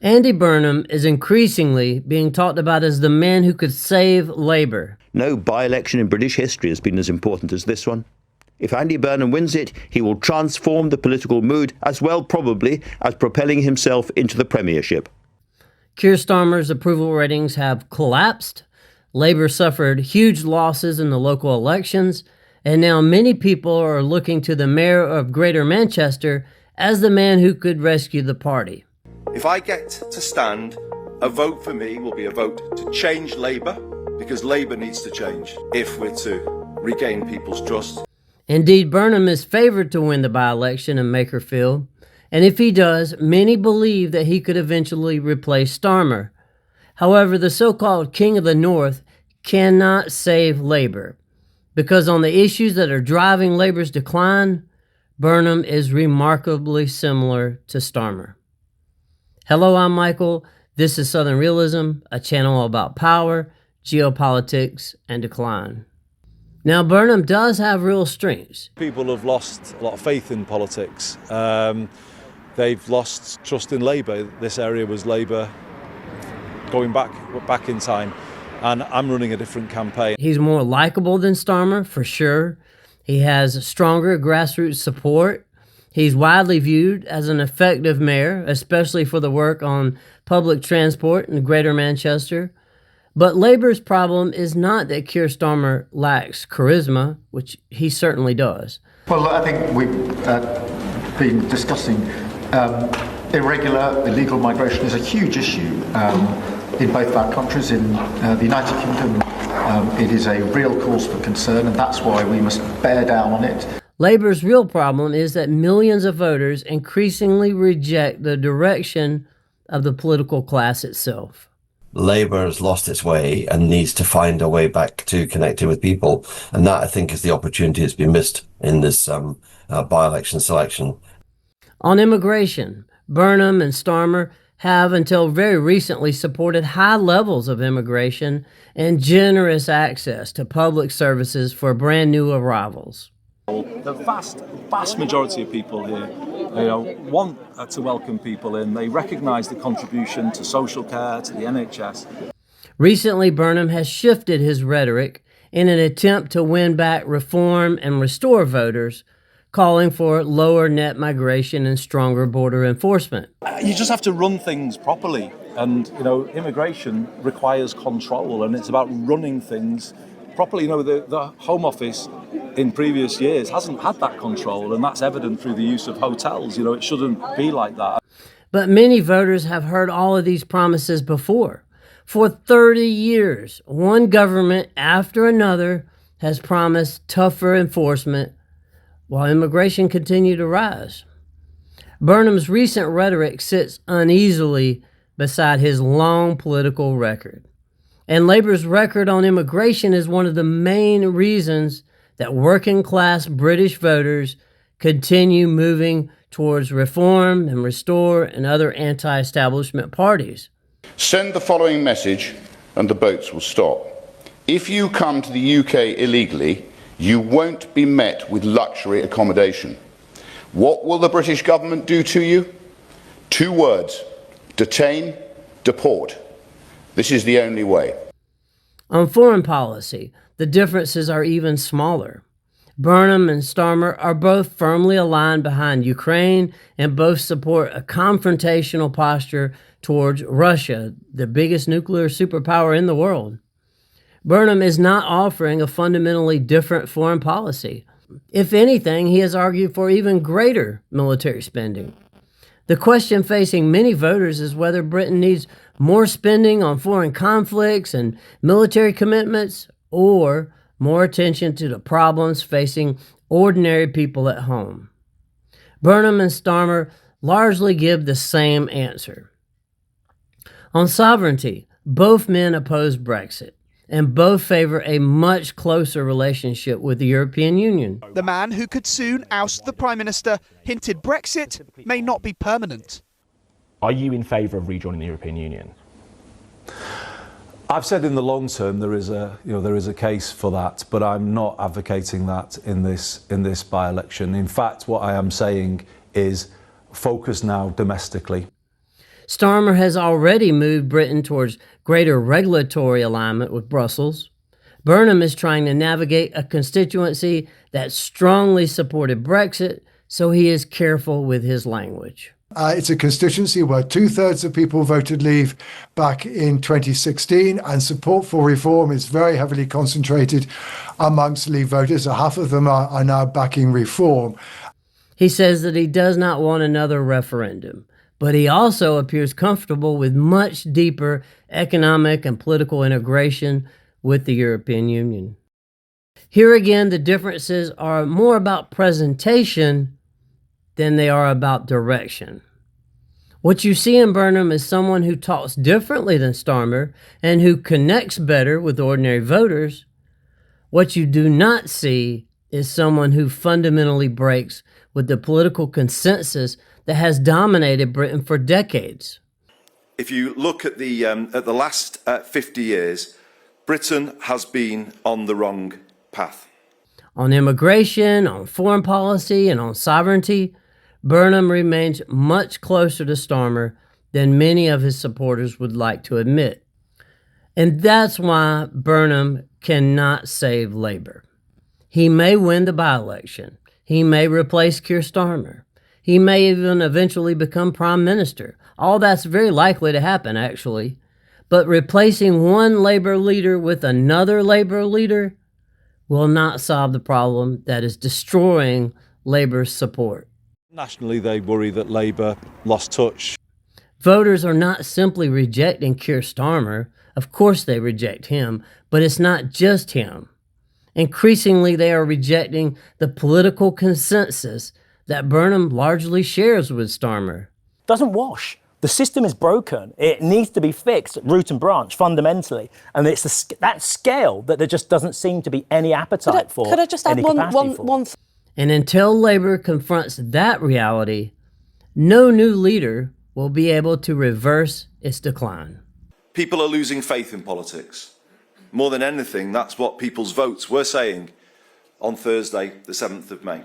Andy Burnham is increasingly being talked about as the man who could save Labour. No by-election in British history has been as important as this one. If Andy Burnham wins it, he will transform the political mood as well, probably, as propelling himself into the premiership. Keir Starmer's approval ratings have collapsed. Labour suffered huge losses in the local elections, and now many people are looking to the Mayor of Greater Manchester as the man who could rescue the party. If I get to stand, a vote for me will be a vote to change Labour, because Labour needs to change if we're to regain people's trust. Indeed, Burnham is favoured to win the by-election in Makerfield, and if he does, many believe that he could eventually replace Starmer. However, the so-called King of the North cannot save Labour, because on the issues that are driving Labour's decline, Burnham is remarkably similar to Starmer. Hello, I'm Michael. This is Southern Realism, a channel about power, geopolitics, and decline. Now, Burnham does have real strengths. People have lost a lot of faith in politics. They've lost trust in Labour. This area was Labour going back in time, and I'm running a different campaign. He's more likable than Starmer, for sure. He has stronger grassroots support. He's widely viewed as an effective mayor, especially for the work on public transport in Greater Manchester. But Labour's problem is not that Keir Starmer lacks charisma, which he certainly does. Well, I think we've been discussing irregular, illegal migration is a huge issue in both our countries. In the United Kingdom, it is a real cause for concern, and that's why we must bear down on it. Labour's real problem is that millions of voters increasingly reject the direction of the political class itself. Labour has lost its way and needs to find a way back to connecting with people. And that, I think, is the opportunity that's been missed in this by-election selection. On immigration, Burnham and Starmer have until very recently supported high levels of immigration and generous access to public services for brand new arrivals. The vast majority of people here want to welcome people in. They recognise the contribution to social care, to the NHS. Recently, Burnham has shifted his rhetoric in an attempt to win back reform and restore voters, calling for lower net migration and stronger border enforcement. You just have to run things properly, and immigration requires control, and it's about running things properly. The Home Office in previous years hasn't had that control, and that's evident through the use of hotels. It shouldn't be like that. But many voters have heard all of these promises before. For 30 years, one government after another has promised tougher enforcement while immigration continued to rise. Burnham's recent rhetoric sits uneasily beside his long political record. And Labour's record on immigration is one of the main reasons that working-class British voters continue moving towards Reform and Restore and other anti-establishment parties. Send the following message and the boats will stop. If you come to the UK illegally, you won't be met with luxury accommodation. What will the British government do to you? 2 words: detain, deport. This is the only way. On foreign policy, the differences are even smaller. Burnham and Starmer are both firmly aligned behind Ukraine and both support a confrontational posture towards Russia, the biggest nuclear superpower in the world. Burnham is not offering a fundamentally different foreign policy. If anything, he has argued for even greater military spending. The question facing many voters is whether Britain needs more spending on foreign conflicts and military commitments, or more attention to the problems facing ordinary people at home. Burnham and Starmer largely give the same answer. On sovereignty, both men oppose Brexit, and both favor a much closer relationship with the European Union. The man who could soon oust the Prime Minister hinted Brexit may not be permanent. Are you in favour of rejoining the European Union? I've said in the long term there is a case for that, but I'm not advocating that in this by-election. In fact, what I am saying is focus now domestically. Starmer has already moved Britain towards greater regulatory alignment with Brussels. Burnham is trying to navigate a constituency that strongly supported Brexit, so he is careful with his language. It's a constituency where 2/3 of people voted Leave back in 2016, and support for reform is very heavily concentrated amongst Leave voters. Half of them are now backing reform. He says that he does not want another referendum, but he also appears comfortable with much deeper economic and political integration with the European Union. Here again, the differences are more about presentation than they are about direction. What you see in Burnham is someone who talks differently than Starmer and who connects better with ordinary voters. What you do not see is someone who fundamentally breaks with the political consensus that has dominated Britain for decades. If you look at the last 50 years, Britain has been on the wrong path. On immigration, on foreign policy, and on sovereignty, Burnham remains much closer to Starmer than many of his supporters would like to admit. And that's why Burnham cannot save Labour. He may win the by-election. He may replace Keir Starmer. He may even eventually become Prime Minister. All that's very likely to happen, actually. But replacing one Labour leader with another Labour leader will not solve the problem that is destroying Labour's support. Nationally, they worry that Labour lost touch. Voters are not simply rejecting Keir Starmer. Of course they reject him, but it's not just him. Increasingly, they are rejecting the political consensus that Burnham largely shares with Starmer. Doesn't wash. The system is broken. It needs to be fixed root and branch fundamentally. And it's that scale that there just doesn't seem to be any appetite for. Could I just add one And until Labour confronts that reality, no new leader will be able to reverse its decline. People are losing faith in politics. More than anything, that's what people's votes were saying on Thursday, the 7th of May.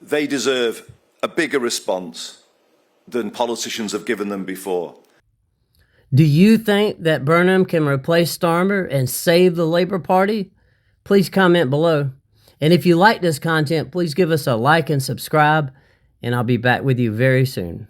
They deserve a bigger response than politicians have given them before. Do you think that Burnham can replace Starmer and save the Labour Party? Please comment below. And if you like this content, please give us a like and subscribe, and I'll be back with you very soon.